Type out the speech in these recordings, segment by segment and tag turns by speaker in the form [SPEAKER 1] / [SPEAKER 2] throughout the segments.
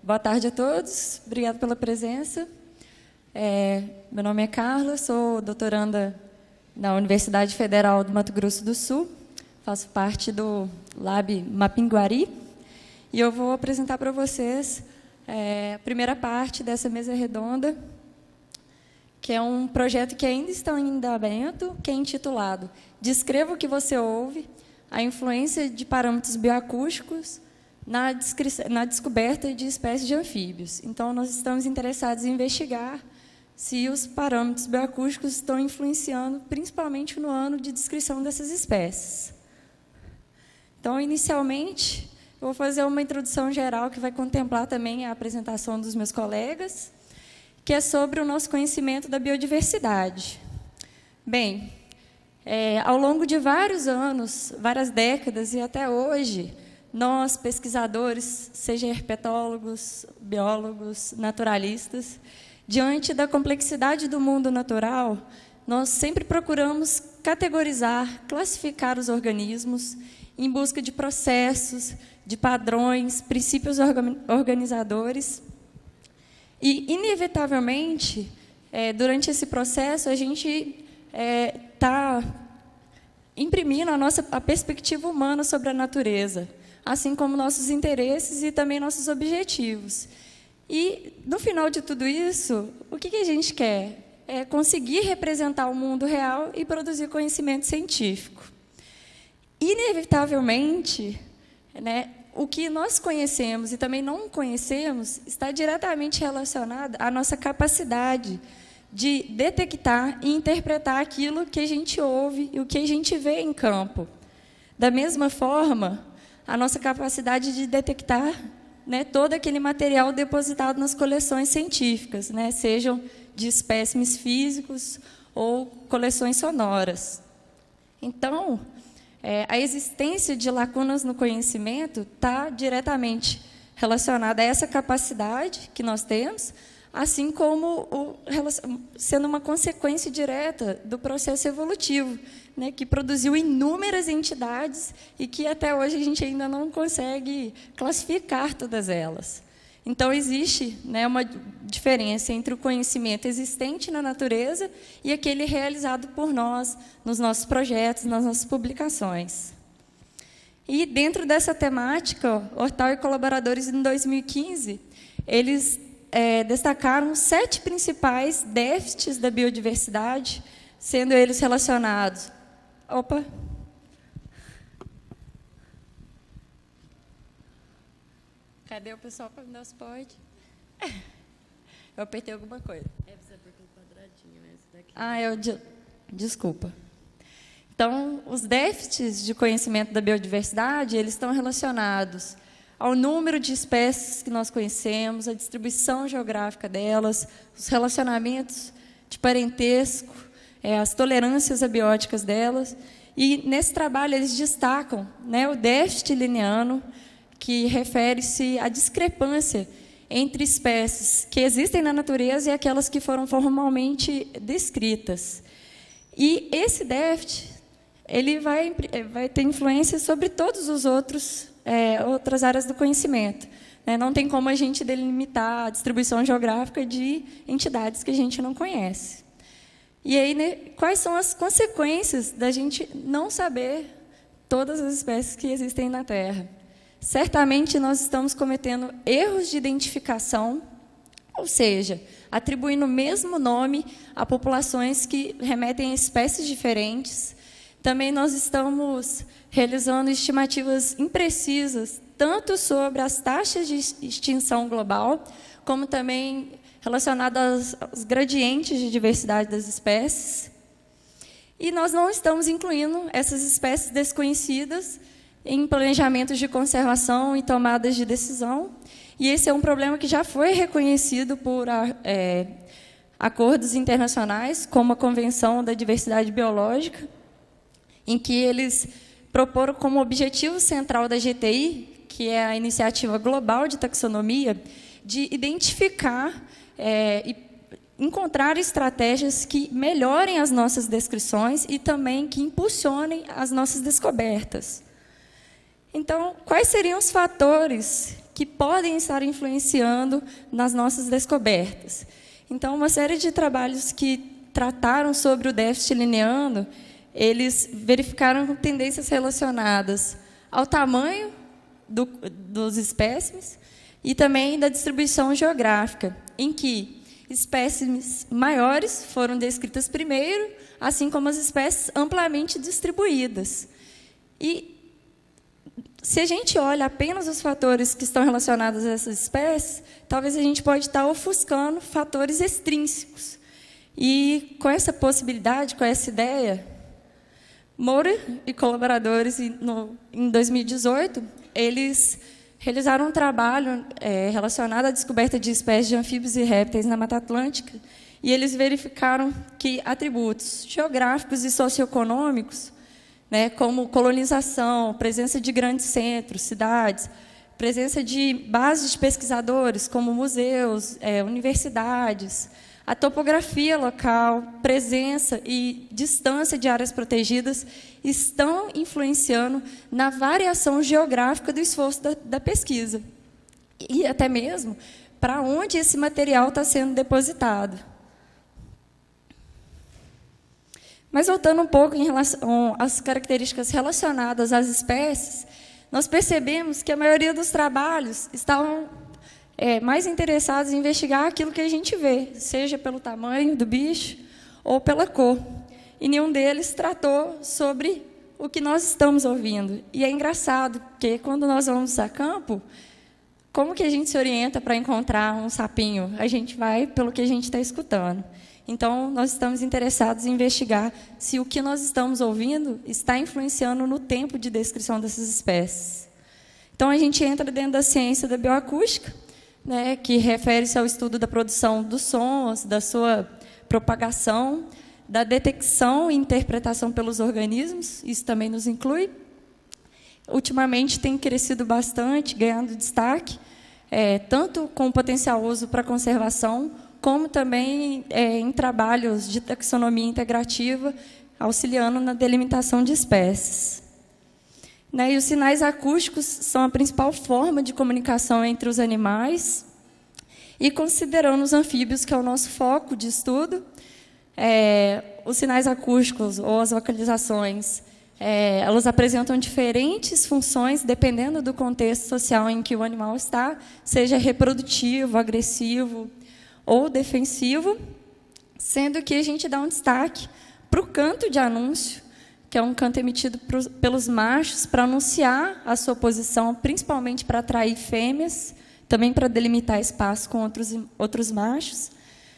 [SPEAKER 1] Boa tarde a todos, obrigada pela presença. Meu nome é Carla, sou doutoranda na Universidade Federal do Mato Grosso do Sul, faço parte do Lab Mapinguari, e eu vou apresentar para vocês a primeira parte dessa mesa redonda, que é um projeto que ainda está em andamento, que é intitulado Descreva o que você ouve, a influência de parâmetros bioacústicos na descoberta de espécies de anfíbios. Então, nós estamos interessados em investigar se os parâmetros bioacústicos estão influenciando, principalmente no ano de descrição dessas espécies. Então, inicialmente, eu vou fazer uma introdução geral que vai contemplar também a apresentação dos meus colegas, que é sobre o nosso conhecimento da biodiversidade. Bem, ao longo de vários anos, várias décadas e até hoje, nós, pesquisadores, seja herpetólogos, biólogos, naturalistas, diante da complexidade do mundo natural, nós sempre procuramos categorizar, classificar os organismos em busca de processos, de padrões, princípios organizadores. E, inevitavelmente, durante esse processo, a gente está imprimindo a perspectiva humana sobre a natureza, assim como nossos interesses e também nossos objetivos. E, no final de tudo isso, o que a gente quer? É conseguir representar o mundo real e produzir conhecimento científico. Inevitavelmente, o que nós conhecemos e também não conhecemos está diretamente relacionado à nossa capacidade de detectar e interpretar aquilo que a gente ouve e o que a gente vê em campo. Da mesma forma, a nossa capacidade de detectar todo aquele material depositado nas coleções científicas, sejam de espécimes físicos ou coleções sonoras. Então, a existência de lacunas no conhecimento está diretamente relacionada a essa capacidade que nós temos, assim como sendo uma consequência direta do processo evolutivo, que produziu inúmeras entidades e que até hoje a gente ainda não consegue classificar todas elas. Então, existe uma diferença entre o conhecimento existente na natureza e aquele realizado por nós, nos nossos projetos, nas nossas publicações. E, dentro dessa temática, Hortal e colaboradores, em 2015, eles destacaram 7 principais déficits da biodiversidade, sendo eles relacionados... Opa! Cadê o pessoal para me dar os pode? Eu apertei alguma coisa.
[SPEAKER 2] Você apertou o quadradinho, esse daqui.
[SPEAKER 1] Desculpa. Então, os déficits de conhecimento da biodiversidade, eles estão relacionados ao número de espécies que nós conhecemos, a distribuição geográfica delas, os relacionamentos de parentesco, as tolerâncias abióticas delas. E, nesse trabalho, eles destacam o déficit linneano, que refere-se à discrepância entre espécies que existem na natureza e aquelas que foram formalmente descritas. E esse déficit ele vai ter influência sobre todos os outras áreas do conhecimento. Não tem como a gente delimitar a distribuição geográfica de entidades que a gente não conhece. E aí, quais são as consequências da gente não saber todas as espécies que existem na Terra? Certamente, nós estamos cometendo erros de identificação, ou seja, atribuindo o mesmo nome a populações que remetem a espécies diferentes. Também nós estamos realizando estimativas imprecisas, tanto sobre as taxas de extinção global, como também relacionadas aos gradientes de diversidade das espécies. E nós não estamos incluindo essas espécies desconhecidas em planejamentos de conservação e tomadas de decisão. E esse é um problema que já foi reconhecido por acordos internacionais, como a Convenção da Diversidade Biológica, em que eles proporam como objetivo central da GTI, que é a Iniciativa Global de Taxonomia, de identificar e encontrar estratégias que melhorem as nossas descrições e também que impulsionem as nossas descobertas. Então, quais seriam os fatores que podem estar influenciando nas nossas descobertas. Então, uma série de trabalhos que trataram sobre o déficit linneano, eles verificaram tendências relacionadas ao tamanho dos espécimes e também da distribuição geográfica, em que espécimes maiores foram descritas primeiro, assim como as espécies amplamente distribuídas. E, se a gente olha apenas os fatores que estão relacionados a essas espécies, talvez a gente pode estar ofuscando fatores extrínsecos. E, com essa possibilidade, com essa ideia, Moura e colaboradores, em 2018, eles realizaram um trabalho relacionado à descoberta de espécies de anfíbios e répteis na Mata Atlântica, e eles verificaram que atributos geográficos e socioeconômicos, né, como colonização, presença de grandes centros, cidades, presença de bases de pesquisadores, como museus, universidades, a topografia local, presença e distância de áreas protegidas estão influenciando na variação geográfica do esforço da pesquisa. E até mesmo para onde esse material está sendo depositado. Mas, voltando um pouco em relação às características relacionadas às espécies, nós percebemos que a maioria dos trabalhos estavam mais interessados em investigar aquilo que a gente vê, seja pelo tamanho do bicho ou pela cor. E nenhum deles tratou sobre o que nós estamos ouvindo. E é engraçado, porque quando nós vamos a campo, como que a gente se orienta para encontrar um sapinho? A gente vai pelo que a gente está escutando. Então, nós estamos interessados em investigar se o que nós estamos ouvindo está influenciando no tempo de descrição dessas espécies. Então, a gente entra dentro da ciência da bioacústica, né, que refere-se ao estudo da produção dos sons, da sua propagação, da detecção e interpretação pelos organismos, isso também nos inclui. Ultimamente tem crescido bastante, ganhando destaque, tanto com potencial uso para conservação, como também em trabalhos de taxonomia integrativa, auxiliando na delimitação de espécies. E os sinais acústicos são a principal forma de comunicação entre os animais, e considerando os anfíbios, que é o nosso foco de estudo, os sinais acústicos ou as vocalizações, elas apresentam diferentes funções, dependendo do contexto social em que o animal está, seja reprodutivo, agressivo ou defensivo, sendo que a gente dá um destaque para o canto de anúncio, que é um canto emitido pelos machos para anunciar a sua posição, principalmente para atrair fêmeas, também para delimitar espaço com outros machos.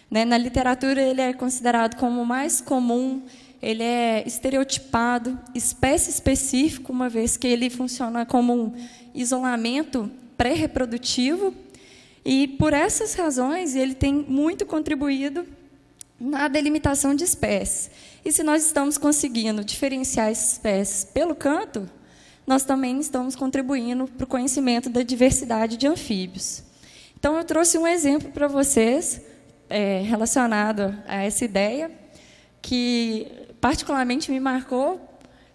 [SPEAKER 1] Na literatura, ele é considerado como o mais comum, ele é estereotipado, espécie específico, uma vez que ele funciona como um isolamento pré-reprodutivo, e, por essas razões, ele tem muito contribuído na delimitação de espécies. E, se nós estamos conseguindo diferenciar essas espécies pelo canto, nós também estamos contribuindo para o conhecimento da diversidade de anfíbios. Então, eu trouxe um exemplo para vocês, relacionado a essa ideia, que particularmente me marcou,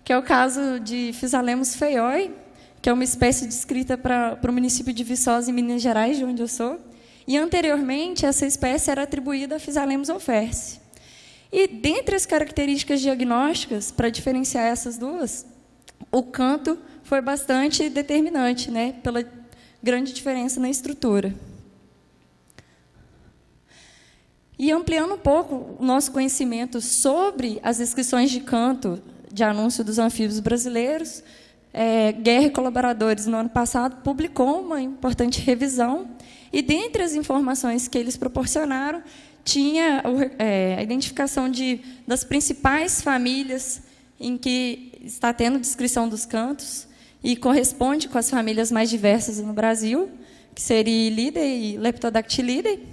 [SPEAKER 1] que é o caso de Physalemmus feioi, que é uma espécie descrita para o município de Viçosa, em Minas Gerais, de onde eu sou. E, anteriormente, essa espécie era atribuída a Physalemmus olferse. E, dentre as características diagnósticas, para diferenciar essas duas, o canto foi bastante determinante, pela grande diferença na estrutura. E, ampliando um pouco o nosso conhecimento sobre as descrições de canto de anúncio dos anfíbios brasileiros, Guerra e colaboradores, no ano passado, publicou uma importante revisão, e, dentre as informações que eles proporcionaram, tinha a identificação das principais famílias em que está tendo descrição dos cantos, e corresponde com as famílias mais diversas no Brasil, que seria Ilidae e Leptodactylidae.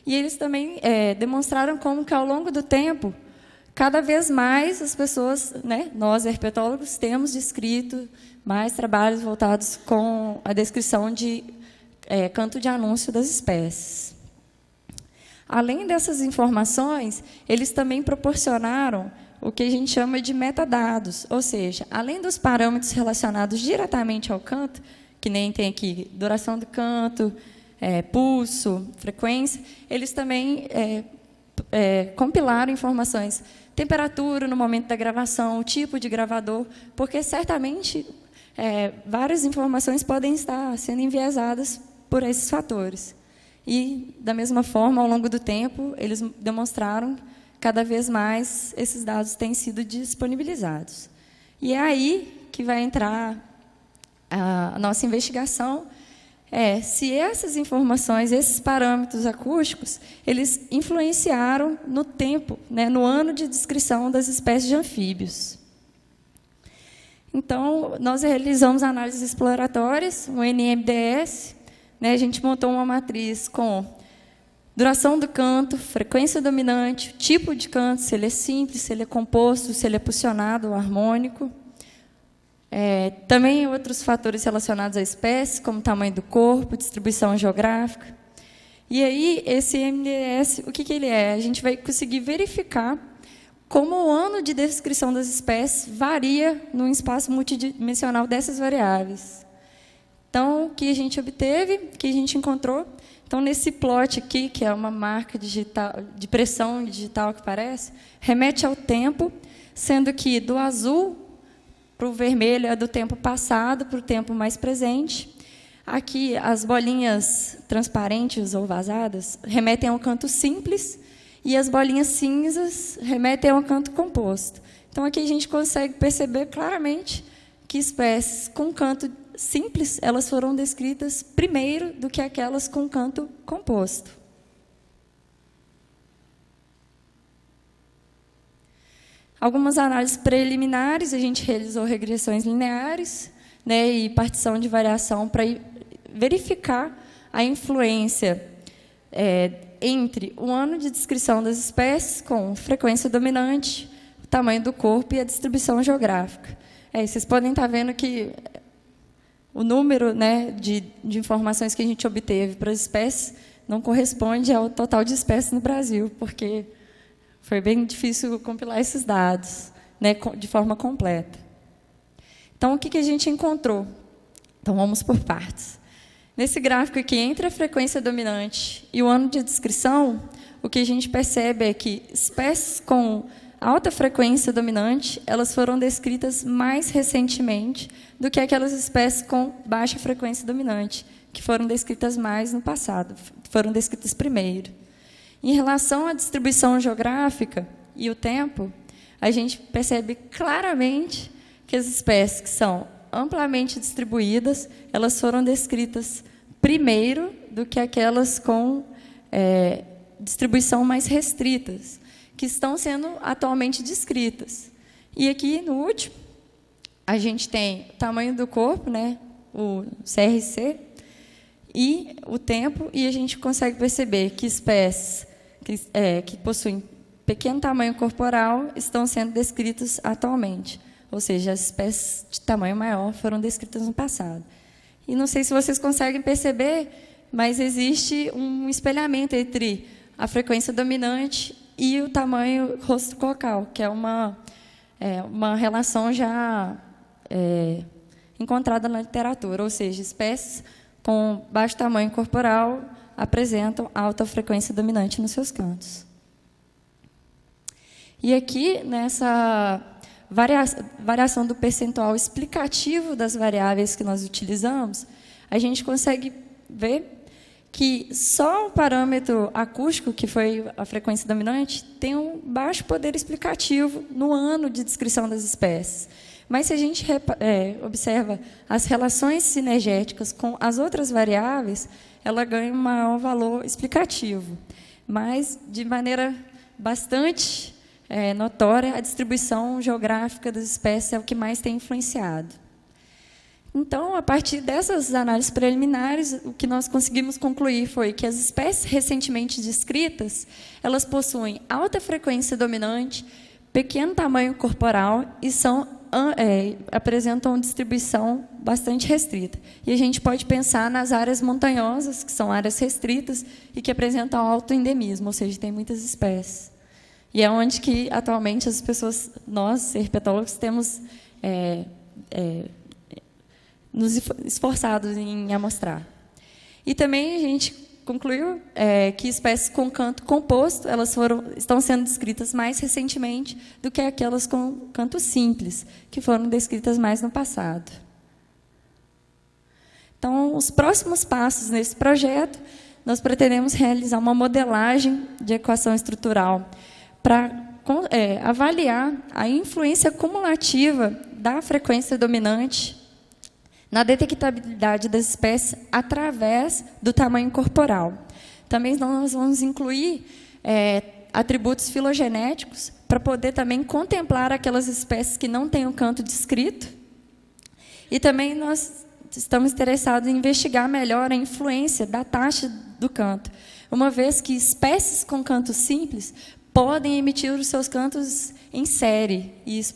[SPEAKER 1] E eles também demonstraram como que, ao longo do tempo, cada vez mais as pessoas, nós, herpetólogos, temos descrito mais trabalhos voltados com a descrição de canto de anúncio das espécies. Além dessas informações, eles também proporcionaram o que a gente chama de metadados, ou seja, além dos parâmetros relacionados diretamente ao canto, que nem tem aqui duração do canto, pulso, frequência, eles também compilaram informações, temperatura no momento da gravação, o tipo de gravador, porque certamente várias informações podem estar sendo enviesadas por esses fatores. E, da mesma forma, ao longo do tempo, eles demonstraram cada vez mais esses dados têm sido disponibilizados. E é aí que vai entrar a nossa investigação, se essas informações, esses parâmetros acústicos, eles influenciaram no tempo, no ano de descrição das espécies de anfíbios. Então, nós realizamos análises exploratórias, o NMDS, a gente montou uma matriz com duração do canto, frequência dominante, tipo de canto, se ele é simples, se ele é composto, se ele é pulsionado ou harmônico. Também outros fatores relacionados à espécie, como tamanho do corpo, distribuição geográfica. E aí, esse MDS, o que ele é? A gente vai conseguir verificar como o ano de descrição das espécies varia no espaço multidimensional dessas variáveis. Então, o que a gente obteve, o que a gente encontrou? Então, nesse plot aqui, que é uma marca digital, de pressão digital que parece, remete ao tempo, sendo que do azul para o vermelho é do tempo passado para o tempo mais presente. Aqui, as bolinhas transparentes ou vazadas remetem ao canto simples e as bolinhas cinzas remetem ao canto composto. Então, aqui a gente consegue perceber claramente que espécies com canto simples, elas foram descritas primeiro do que aquelas com canto composto. Algumas análises preliminares, a gente realizou regressões lineares, e partição de variação para verificar a influência entre o ano de descrição das espécies com frequência dominante, o tamanho do corpo e a distribuição geográfica. Vocês podem estar vendo que o número de informações que a gente obteve para as espécies não corresponde ao total de espécies no Brasil, porque foi bem difícil compilar esses dados de forma completa. Então, o que a gente encontrou? Então, vamos por partes. Nesse gráfico aqui, entre a frequência dominante e o ano de descrição, o que a gente percebe é que espécies com alta frequência dominante, elas foram descritas mais recentemente do que aquelas espécies com baixa frequência dominante, que foram descritas mais no passado, foram descritas primeiro. Em relação à distribuição geográfica e o tempo, a gente percebe claramente que as espécies que são amplamente distribuídas, elas foram descritas primeiro do que aquelas com distribuição mais restritas, que estão sendo atualmente descritas. E aqui, no último, a gente tem o tamanho do corpo, o CRC, e o tempo, e a gente consegue perceber que espécies que possuem pequeno tamanho corporal estão sendo descritas atualmente. Ou seja, as espécies de tamanho maior foram descritas no passado. E não sei se vocês conseguem perceber, mas existe um espelhamento entre a frequência dominante e o tamanho rosto-cocal, que é uma relação já encontrada na literatura, ou seja, espécies com baixo tamanho corporal apresentam alta frequência dominante nos seus cantos. E aqui, nessa variação do percentual explicativo das variáveis que nós utilizamos, a gente consegue ver que só o parâmetro acústico, que foi a frequência dominante, tem um baixo poder explicativo no ano de descrição das espécies. Mas, se a gente observa as relações sinergéticas com as outras variáveis, ela ganha um maior valor explicativo. Mas, de maneira bastante notória, a distribuição geográfica das espécies é o que mais tem influenciado. Então, a partir dessas análises preliminares, o que nós conseguimos concluir foi que as espécies recentemente descritas, elas possuem alta frequência dominante, pequeno tamanho corporal e apresentam distribuição bastante restrita. E a gente pode pensar nas áreas montanhosas, que são áreas restritas e que apresentam alto endemismo, ou seja, tem muitas espécies. E é onde que, atualmente, as pessoas, nós, herpetólogos, temos nos esforçado em amostrar. E também a gente concluiu que espécies com canto composto estão sendo descritas mais recentemente do que aquelas com canto simples, que foram descritas mais no passado. Então, os próximos passos nesse projeto, nós pretendemos realizar uma modelagem de equação estrutural para avaliar a influência cumulativa da frequência dominante na detectabilidade das espécies através do tamanho corporal. Também nós vamos incluir atributos filogenéticos para poder também contemplar aquelas espécies que não têm o canto descrito. E também nós estamos interessados em investigar melhor a influência da taxa do canto, uma vez que espécies com canto simples podem emitir os seus cantos em série, e isso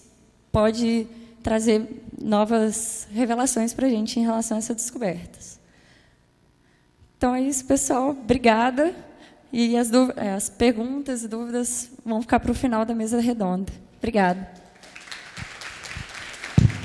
[SPEAKER 1] pode trazer novas revelações para a gente em relação a essas descobertas. Então é isso, pessoal. Obrigada. E as perguntas e dúvidas vão ficar para o final da mesa redonda. Obrigada.